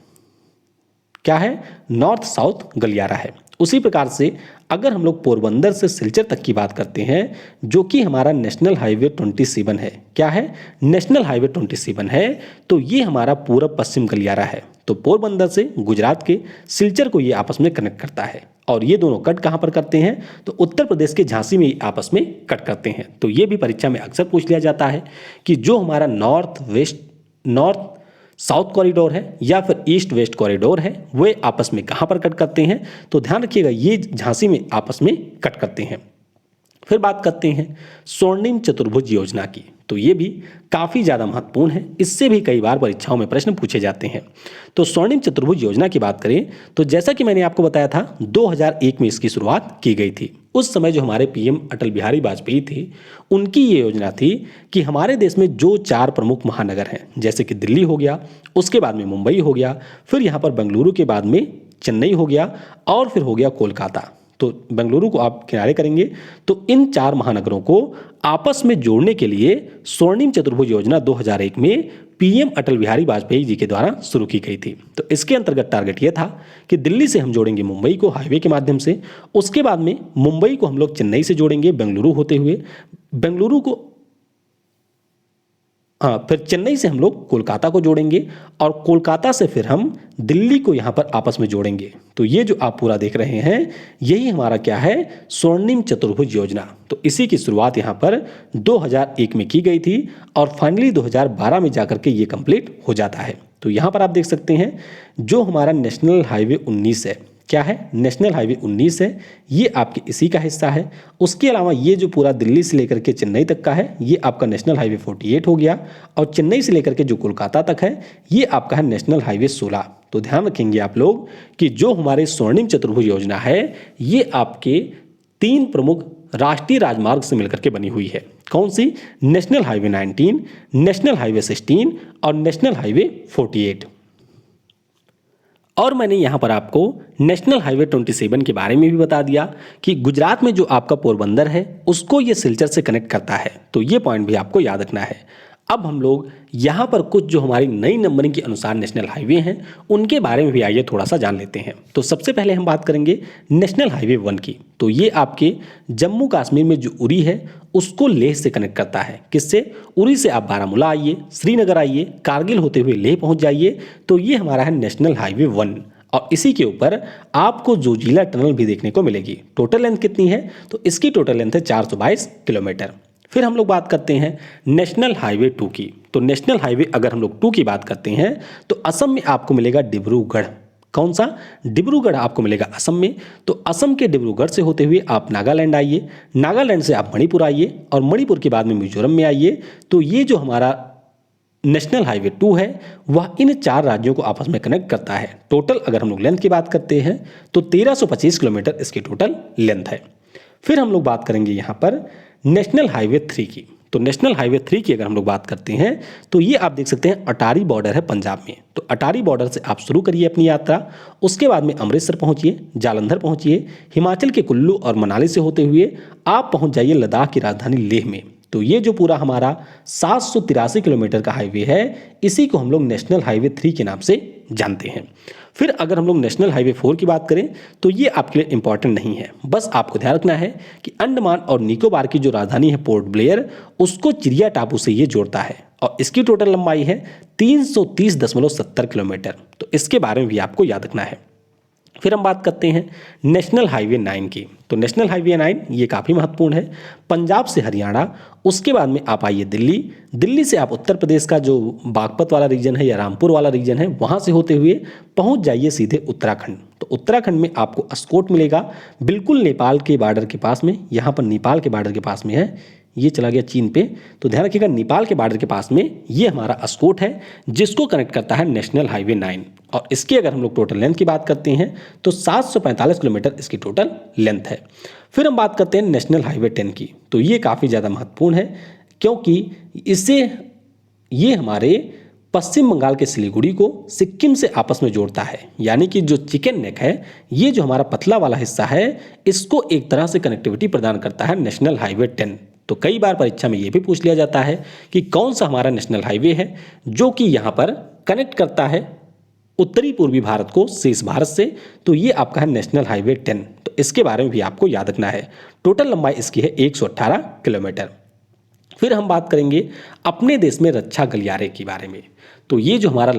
क्या है? नॉर्थ साउथ गलियारा है। उसी प्रकार से अगर हम लोग पोरबंदर से सिलचर तक की बात करते हैं जो कि हमारा नेशनल हाईवे 27 है। क्या है? नेशनल हाईवे 27 है। तो ये हमारा पूरब पश्चिम गलियारा है। तो पोरबंदर से गुजरात के सिलचर को ये आपस में कनेक्ट करता है और ये दोनों कट कहाँ पर करते हैं? तो उत्तर प्रदेश के झांसी में आपस में कट करते हैं। तो ये भी परीक्षा में अक्सर पूछ लिया जाता है कि जो हमारा नॉर्थ साउथ कॉरिडोर है या फिर ईस्ट वेस्ट कॉरिडोर है, वे आपस में कहाँ पर कट करते हैं? तो ध्यान रखिएगा, ये झांसी में आपस में कट करते हैं। फिर बात करते हैं स्वर्णिम चतुर्भुज योजना की, तो ये भी काफ़ी ज़्यादा महत्वपूर्ण है, इससे भी कई बार परीक्षाओं में प्रश्न पूछे जाते हैं। तो स्वर्णिम चतुर्भुज योजना की बात करें तो जैसा कि मैंने आपको बताया था 2001 में इसकी शुरुआत की गई थी। उस समय जो हमारे पीएम अटल बिहारी वाजपेयी थे, उनकी ये योजना थी कि हमारे देश में जो 4 प्रमुख महानगर हैं, जैसे कि दिल्ली हो गया, उसके बाद में मुंबई हो गया, फिर यहाँ पर बेंगलुरु के बाद में चेन्नई हो गया और फिर हो गया कोलकाता। तो बेंगलुरु को आप किनारे करेंगे तो इन 4 महानगरों को आपस में जोड़ने के लिए स्वर्णिम चतुर्भुज योजना 2001 में पीएम अटल बिहारी वाजपेयी जी के द्वारा शुरू की गई थी। तो इसके अंतर्गत टारगेट ये था कि दिल्ली से हम जोड़ेंगे मुंबई को हाईवे के माध्यम से, उसके बाद में मुंबई को हम लोग चेन्नई से जोड़ेंगे बेंगलुरु होते हुए, बेंगलुरु को फिर चेन्नई से हम लोग कोलकाता को जोड़ेंगे और कोलकाता से फिर हम दिल्ली को यहाँ पर आपस में जोड़ेंगे। तो ये जो आप पूरा देख रहे हैं, यही हमारा क्या है, स्वर्णिम चतुर्भुज योजना। तो इसी की शुरुआत यहाँ पर 2001 में की गई थी और फाइनली 2012 में जाकर के ये कंप्लीट हो जाता है। तो यहाँ पर आप देख सकते हैं जो हमारा नेशनल हाईवे 19 है, क्या है, नेशनल हाईवे 19 है, ये आपके इसी का हिस्सा है। उसके अलावा ये जो पूरा दिल्ली से लेकर के चेन्नई तक का है, ये आपका नेशनल हाईवे 48 हो गया और चेन्नई से लेकर के जो कोलकाता तक है, ये आपका है नेशनल हाईवे 16। तो ध्यान रखेंगे आप लोग कि जो हमारे स्वर्णिम चतुर्भुज योजना है, ये आपके 3 प्रमुख राष्ट्रीय राजमार्ग से मिलकर के बनी हुई है। कौन सी? नेशनल हाईवे 19, नेशनल हाईवे 16 और नेशनल हाईवे 48। और मैंने यहाँ पर आपको नेशनल हाईवे 27 के बारे में भी बता दिया कि गुजरात में जो आपका पोरबंदर है उसको ये सिलचर से कनेक्ट करता है। तो ये पॉइंट भी आपको याद रखना है। अब हम लोग यहाँ पर कुछ जो हमारी नई नंबरिंग के अनुसार नेशनल हाईवे हैं उनके बारे में भी आइए थोड़ा सा जान लेते हैं। तो सबसे पहले हम बात करेंगे नेशनल हाईवे 1 की। तो ये आपके जम्मू कश्मीर में जो उरी है उसको लेह से कनेक्ट करता है। किससे? उरी से आप बारामूला आइए, श्रीनगर आइए, कारगिल होते हुए लेह पहुँच जाइए। तो ये हमारा है नेशनल हाईवे 1 और इसी के ऊपर आपको जोजिला टनल भी देखने को मिलेगी। टोटल लेंथ कितनी है? तो इसकी टोटल लेंथ है 422 किलोमीटर। फिर हम लोग बात करते हैं नेशनल हाईवे 2 की। तो नेशनल हाईवे अगर हम लोग 2 की बात करते हैं तो असम में आपको मिलेगा डिब्रूगढ़। कौन सा? डिब्रूगढ़ आपको मिलेगा असम में। तो असम के डिब्रूगढ़ से होते हुए आप नागालैंड आइए, नागालैंड से आप मणिपुर आइए और मणिपुर के बाद में मिजोरम में आइए। तो ये जो हमारा नेशनल हाईवे 2 है वह इन 4 राज्यों को आपस में कनेक्ट करता है। टोटल अगर हम लोग लेंथ की बात करते हैं तो 1325 किलोमीटर इसकी टोटल लेंथ है। फिर हम लोग बात करेंगे यहाँ पर नेशनल हाईवे 3 की। तो नेशनल हाईवे 3 की अगर हम लोग बात करते हैं तो ये आप देख सकते हैं अटारी बॉर्डर है पंजाब में। तो अटारी बॉर्डर से आप शुरू करिए अपनी यात्रा, उसके बाद में अमृतसर पहुंचिए, जालंधर पहुंचिए, हिमाचल के कुल्लू और मनाली से होते हुए आप पहुंच जाइए लद्दाख की राजधानी लेह में। तो ये जो पूरा हमारा 783 किलोमीटर का हाईवे है, इसी को हम लोग नेशनल हाईवे 3 के नाम से जानते हैं। फिर अगर हम लोग नेशनल हाईवे 4 की बात करें तो ये आपके लिए इंपॉर्टेंट नहीं है। बस आपको ध्यान रखना है कि अंडमान और निकोबार की जो राजधानी है पोर्ट ब्लेयर, उसको चिड़िया टापू से ये जोड़ता है और इसकी टोटल लंबाई है 330.70 किलोमीटर। तो इसके बारे में भी आपको याद रखना है। फिर हम बात करते हैं नेशनल हाईवे 9 की। तो नेशनल हाईवे 9 ये काफ़ी महत्वपूर्ण है। पंजाब से हरियाणा, उसके बाद में आप आइए दिल्ली, दिल्ली से आप उत्तर प्रदेश का जो बागपत वाला रीजन है या रामपुर वाला रीजन है वहाँ से होते हुए पहुँच जाइए सीधे उत्तराखंड। तो उत्तराखंड में आपको अस्कोट मिलेगा, बिल्कुल नेपाल के बॉर्डर के पास में। यहाँ पर नेपाल के बॉर्डर के पास में है, ये चला गया चीन पे। तो ध्यान रखिएगा नेपाल के बॉर्डर के पास में ये हमारा अस्कोट है जिसको कनेक्ट करता है नेशनल हाईवे 9। और इसकी अगर हम लोग टोटल लेंथ की बात करते हैं तो 745 किलोमीटर इसकी टोटल लेंथ है। फिर हम बात करते हैं नेशनल हाईवे 10 की। तो ये काफ़ी ज़्यादा महत्वपूर्ण है क्योंकि इससे ये हमारे पश्चिम बंगाल के सिलीगुड़ी को सिक्किम से आपस में जोड़ता है। यानी कि जो चिकन नेक है, ये जो हमारा पतला वाला हिस्सा है, इसको एक तरह से कनेक्टिविटी प्रदान करता है नेशनल हाईवे 10। तो कई बार परीक्षा में ये भी पूछ लिया जाता है कि कौन सा हमारा नेशनल हाईवे है जो कि यहाँ पर कनेक्ट करता है उत्तरी पूर्वी भारत को शेष भारत से। तो ये आपका है नेशनल हाईवे 10। तो इसके बारे में भी आपको याद रखना है। टोटल लंबाई इसकी है 118 किलोमीटर। फिर हम बात करेंगे अपने देश में रक्षा गलियारे के बारे में। तो ये जो हमारा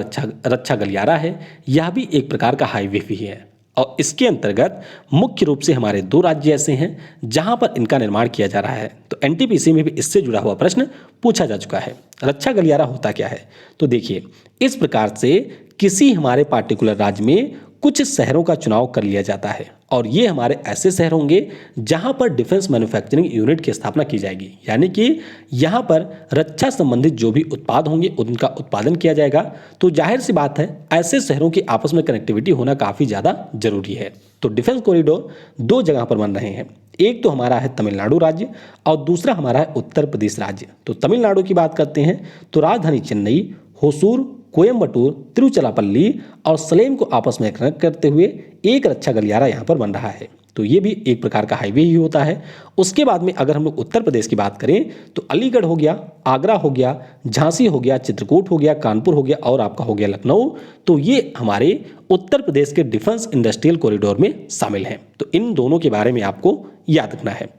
रक्षा गलियारा है, यह भी एक प्रकार का हाईवे भी है। और इसके अंतर्गत मुख्य रूप से हमारे 2 राज्य ऐसे हैं जहां पर इनका निर्माण किया जा रहा है। तो एनटीपीसी में भी इससे जुड़ा हुआ प्रश्न पूछा जा चुका है। रक्षा गलियारा होता क्या है? तो देखिए, इस प्रकार से किसी हमारे पार्टिकुलर राज्य में कुछ शहरों का चुनाव कर लिया जाता है और ये हमारे ऐसे शहर होंगे जहां पर डिफेंस मैन्युफैक्चरिंग यूनिट की स्थापना की जाएगी, यानी कि यहां पर रक्षा संबंधित जो भी उत्पाद होंगे उनका उत्पादन किया जाएगा। तो जाहिर सी बात है, ऐसे शहरों की आपस में कनेक्टिविटी होना काफ़ी ज़्यादा जरूरी है। तो डिफेंस कॉरिडोर 2 जगह पर बन रहे हैं। एक तो हमारा है तमिलनाडु राज्य और दूसरा हमारा है उत्तर प्रदेश राज्य। तो तमिलनाडु की बात करते हैं तो राजधानी चेन्नई, होसूर, कोयम्बटूर, तिरुचिरापल्ली और सलेम को आपस में कनेक्ट करते हुए एक रक्षा गलियारा यहाँ पर बन रहा है। तो ये भी एक प्रकार का हाईवे ही होता है। उसके बाद में अगर हम लोग उत्तर प्रदेश की बात करें तो अलीगढ़ हो गया, आगरा हो गया, झांसी हो गया, चित्रकूट हो गया, कानपुर हो गया और आपका हो गया लखनऊ। तो ये हमारे उत्तर प्रदेश के डिफेंस इंडस्ट्रियल कॉरिडोर में शामिल हैं। तो इन दोनों के बारे में आपको याद रखना है।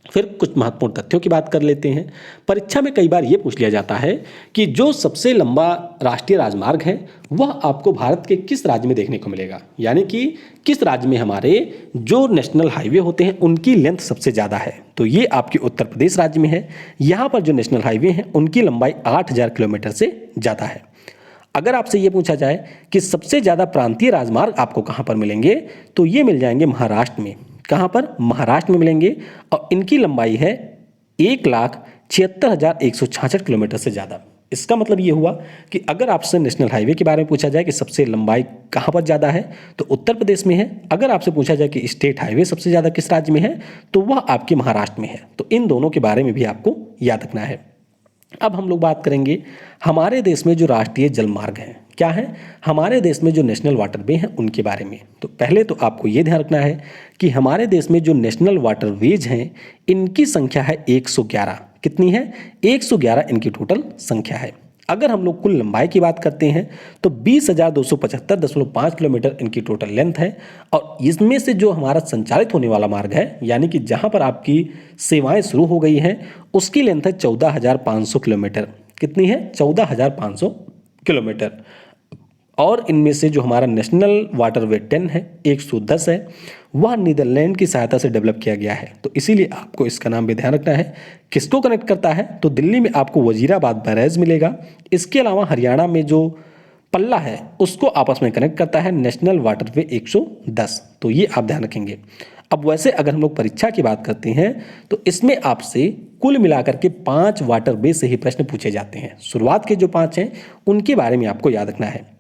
फिर कुछ महत्वपूर्ण तथ्यों की बात कर लेते हैं। परीक्षा में कई बार ये पूछ लिया जाता है कि जो सबसे लंबा राष्ट्रीय राजमार्ग है वह आपको भारत के किस राज्य में देखने को मिलेगा, यानी कि किस राज्य में हमारे जो नेशनल हाईवे होते हैं उनकी लेंथ सबसे ज़्यादा है। तो ये आपके उत्तर प्रदेश राज्य में है। यहाँ पर जो नेशनल हाईवे हैं उनकी लंबाई 8000 किलोमीटर से ज़्यादा है। अगर आपसे ये पूछा जाए कि सबसे ज़्यादा प्रांतीय राजमार्ग आपको कहाँ पर मिलेंगे, तो ये मिल जाएंगे महाराष्ट्र में। कहाँ पर? महाराष्ट्र में मिलेंगे और इनकी लंबाई है 1,76,166 किलोमीटर से ज़्यादा। इसका मतलब ये हुआ कि अगर आपसे नेशनल हाईवे के बारे में पूछा जाए कि सबसे लंबाई कहाँ पर ज़्यादा है तो उत्तर प्रदेश में है। अगर आपसे पूछा जाए कि स्टेट हाईवे सबसे ज़्यादा किस राज्य में है तो वह आपके महाराष्ट्र में है। तो इन दोनों के बारे में भी आपको याद रखना है। अब हम लोग बात करेंगे हमारे देश में जो राष्ट्रीय जलमार्ग हैं क्या है, हमारे देश में जो नेशनल वाटरवे हैं उनके बारे में। तो पहले तो आपको ये ध्यान रखना है कि हमारे देश में जो नेशनल वाटरवेज हैं इनकी संख्या है 111। कितनी है? 111 इनकी टोटल संख्या है। अगर हम लोग कुल लंबाई की बात करते हैं तो 20,275.5 किलोमीटर इनकी टोटल लेंथ है और इसमें से जो हमारा संचालित होने वाला मार्ग है, यानी कि जहां पर आपकी सेवाएं शुरू हो गई हैं, उसकी लेंथ है 14,500 किलोमीटर। कितनी है? 14,500 किलोमीटर। और इनमें से जो हमारा नेशनल वाटरवे 10 है, 110 है, वह नीदरलैंड की सहायता से डेवलप किया गया है। तो इसीलिए आपको इसका नाम भी ध्यान रखना है। किसको कनेक्ट करता है? तो दिल्ली में आपको वजीराबाद बैरेज मिलेगा। इसके अलावा हरियाणा में जो पल्ला है उसको आपस में कनेक्ट करता है नेशनल वाटरवे 110। तो ये आप ध्यान रखेंगे। अब वैसे अगर हम लोग परीक्षा की बात करते हैं तो इसमें आपसे कुल मिलाकर के 5 वाटरवे से ही प्रश्न पूछे जाते हैं। शुरुआत के जो 5 हैं उनके बारे में आपको याद रखना है।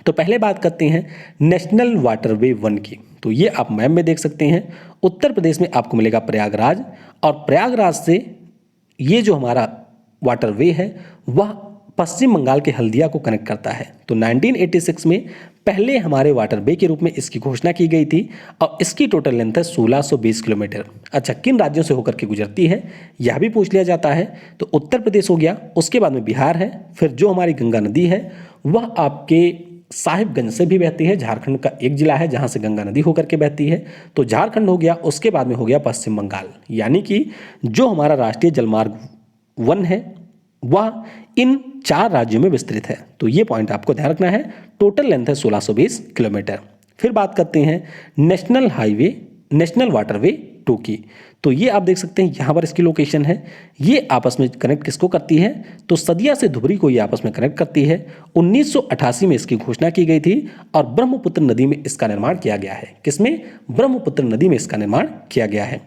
तो पहले बात करते हैं नेशनल वाटरवे 1 की। तो ये आप मैप में देख सकते हैं। उत्तर प्रदेश में आपको मिलेगा प्रयागराज और प्रयागराज से ये जो हमारा वाटरवे है वह पश्चिम बंगाल के हल्दिया को कनेक्ट करता है। तो 1986 में पहले हमारे वाटरवे के रूप में इसकी घोषणा की गई थी और इसकी टोटल लेंथ है 1620 किलोमीटर। अच्छा, किन राज्यों से होकर के गुजरती है यह भी पूछ लिया जाता है। तो उत्तर प्रदेश हो गया, उसके बाद में बिहार है, फिर जो हमारी गंगा नदी है वह आपके साहिबगंज से भी बहती है। झारखंड का एक जिला है जहां से गंगा नदी होकर के बहती है। तो झारखंड हो गया, उसके बाद में हो गया पश्चिम बंगाल। यानी कि जो हमारा राष्ट्रीय जलमार्ग 1 है वह इन 4 राज्यों में विस्तृत है। तो ये पॉइंट आपको ध्यान रखना है। टोटल लेंथ है 1620 किलोमीटर। फिर बात करते हैं नेशनल वाटरवे 2 की। तो ये आप देख सकते हैं यहाँ पर इसकी लोकेशन है। ये आपस में कनेक्ट किसको करती है? तो सदिया से धुबरी को ये आपस में कनेक्ट करती है। 1988 में इसकी घोषणा की गई थी और ब्रह्मपुत्र नदी में इसका निर्माण किया गया है। किसमें? ब्रह्मपुत्र नदी में इसका निर्माण किया गया है।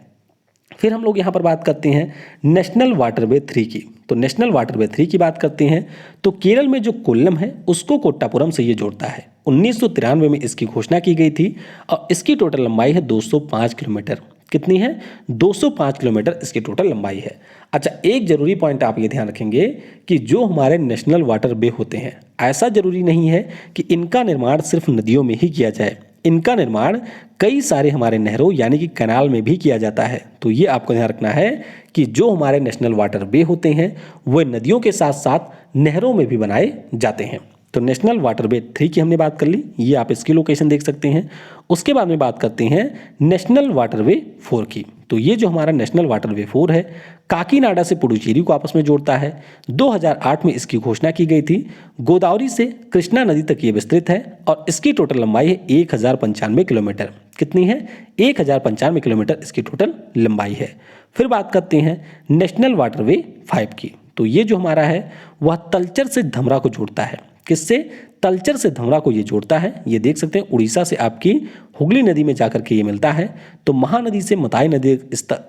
फिर हम लोग यहाँ पर बात करते हैं नेशनल वाटरवे 3 की। तो नेशनल वाटरवे 3 की बात करते हैं तो केरल में जो कोल्लम है उसको कोट्टापुरम से ये जोड़ता है। 1993 में इसकी घोषणा की गई थी और इसकी टोटल लंबाई है 205 किलोमीटर। कितनी है? 205 किलोमीटर इसकी टोटल लंबाई है। अच्छा, एक जरूरी पॉइंट आप ये ध्यान रखेंगे कि जो हमारे नेशनल वाटरवे होते हैं ऐसा जरूरी नहीं है कि इनका निर्माण सिर्फ नदियों में ही किया जाए। इनका निर्माण कई सारे हमारे नहरों यानी कि कैनाल में भी किया जाता है। तो ये आपको ध्यान रखना है कि जो हमारे नेशनल वाटरवे होते हैं वे नदियों के साथ साथ नहरों में भी बनाए जाते हैं। तो नेशनल वाटरवे 3 की हमने बात कर ली, ये आप इसकी लोकेशन देख सकते हैं। उसके बाद में बात करते हैं नेशनल वाटरवे 4 की। तो ये जो हमारा नेशनल वाटरवे 4 है, काकीनाडा से पुडुचेरी को आपस में जोड़ता है। 2008 में इसकी घोषणा की गई थी। गोदावरी से कृष्णा नदी तक ये विस्तृत है और इसकी टोटल लंबाई है 1095 किलोमीटर। कितनी है? 1095 किलोमीटर इसकी टोटल लंबाई है। फिर बात करते हैं नेशनल वाटरवे 5 की। तो ये जो हमारा है वह तलचर से धमरा को जोड़ता है। किससे? तलचर से धमरा को ये जोड़ता है। ये देख सकते हैं उड़ीसा से आपकी हुगली नदी में जाकर के ये मिलता है। तो महानदी से मताई नदी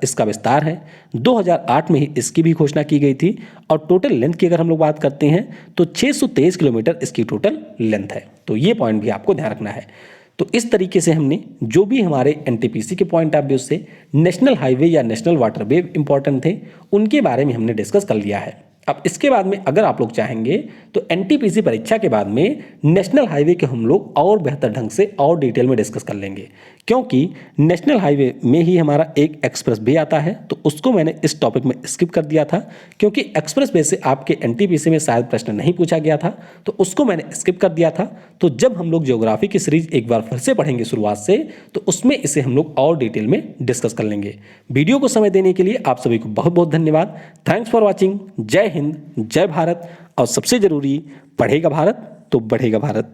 इसका विस्तार है। 2008 में ही इसकी भी घोषणा की गई थी और टोटल लेंथ की अगर हम लोग बात करते हैं तो 623 किलोमीटर इसकी टोटल लेंथ है। तो ये पॉइंट भी आपको ध्यान रखना है। तो इस तरीके से हमने जो भी हमारे एनटीपीसी के पॉइंट ऑफ व्यू से नेशनल हाईवे या नेशनल वाटरवे इंपॉर्टेंट थे उनके बारे में हमने डिस्कस कर लिया है। अब इसके बाद में अगर आप लोग चाहेंगे तो एनटीपीसी परीक्षा के बाद में नेशनल हाईवे के हम लोग और बेहतर ढंग से और डिटेल में डिस्कस कर लेंगे, क्योंकि नेशनल हाईवे में ही हमारा एक एक्सप्रेस वे आता है। तो उसको मैंने इस टॉपिक में स्किप कर दिया था, क्योंकि एक्सप्रेस वे से आपके एनटीपीसी में शायद प्रश्न नहीं पूछा गया था, तो उसको मैंने स्किप कर दिया था। तो जब हम लोग ज्योग्राफी की सीरीज एक बार फिर से पढ़ेंगे शुरुआत से, तो उसमें इसे हम लोग और डिटेल में डिस्कस कर लेंगे। वीडियो को समय देने के लिए आप सभी को बहुत बहुत धन्यवाद। Thanks for watching. जय हिंद, जय भारत, और सबसे जरूरी, पढ़ेगा भारत तो बढ़ेगा भारत।